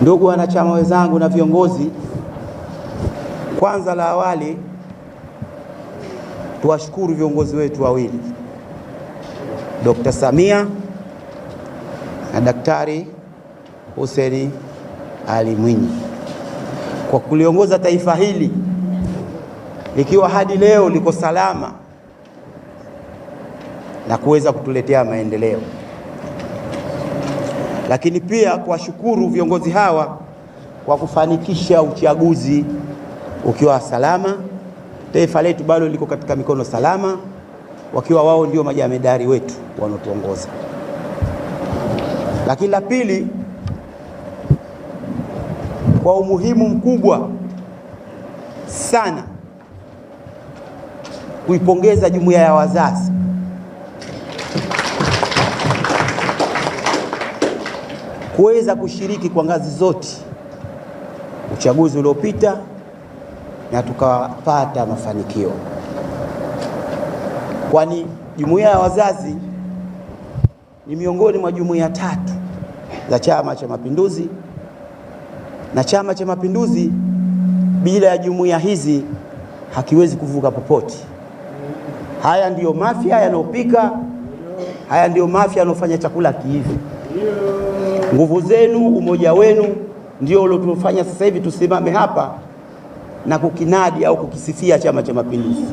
Ndugu wanachama wenzangu na viongozi, kwanza la awali tuwashukuru viongozi wetu wawili, Dr. Samia na Daktari Hussein Ali Mwinyi, kwa kuliongoza taifa hili likiwa hadi leo liko salama na kuweza kutuletea maendeleo. Lakini pia kuwashukuru viongozi hawa kwa kufanikisha uchaguzi ukiwa salama. Taifa letu bado liko katika mikono salama, wakiwa wao ndio majamedari wetu wanaotuongoza. Lakini la pili, kwa umuhimu mkubwa sana kuipongeza jumuiya ya wazazi kuweza kushiriki kwa ngazi zote uchaguzi uliopita na tukapata mafanikio, kwani jumuiya ya wazazi ni miongoni mwa jumuiya tatu za Chama cha Mapinduzi, na Chama cha Mapinduzi bila ya jumuiya hizi hakiwezi kuvuka popote. Haya ndiyo mafia yanayopika, haya ndiyo mafia yanayofanya chakula kiive. Nguvu zenu, umoja wenu ndio uliotufanya sasa hivi tusimame hapa na kukinadi au kukisifia Chama cha Mapinduzi.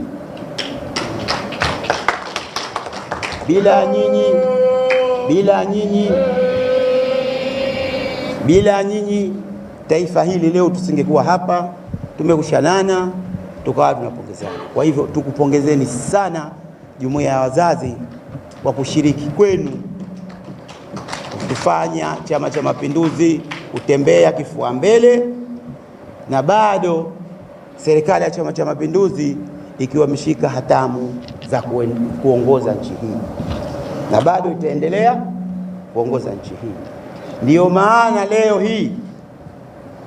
Bila nyinyi taifa hili leo tusingekuwa hapa, tumekushanana tukawa tunapongezana. Kwa hivyo tukupongezeni sana jumuiya ya wazazi kwa kushiriki kwenu kufanya Chama cha Mapinduzi kutembea kifua mbele, na bado serikali ya Chama cha Mapinduzi ikiwa imeshika hatamu za kuongoza nchi hii na bado itaendelea kuongoza nchi hii. Ndiyo maana leo hii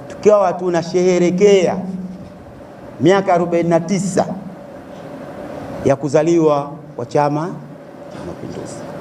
tukiwa tunasherehekea miaka 49 ya kuzaliwa kwa Chama cha Mapinduzi.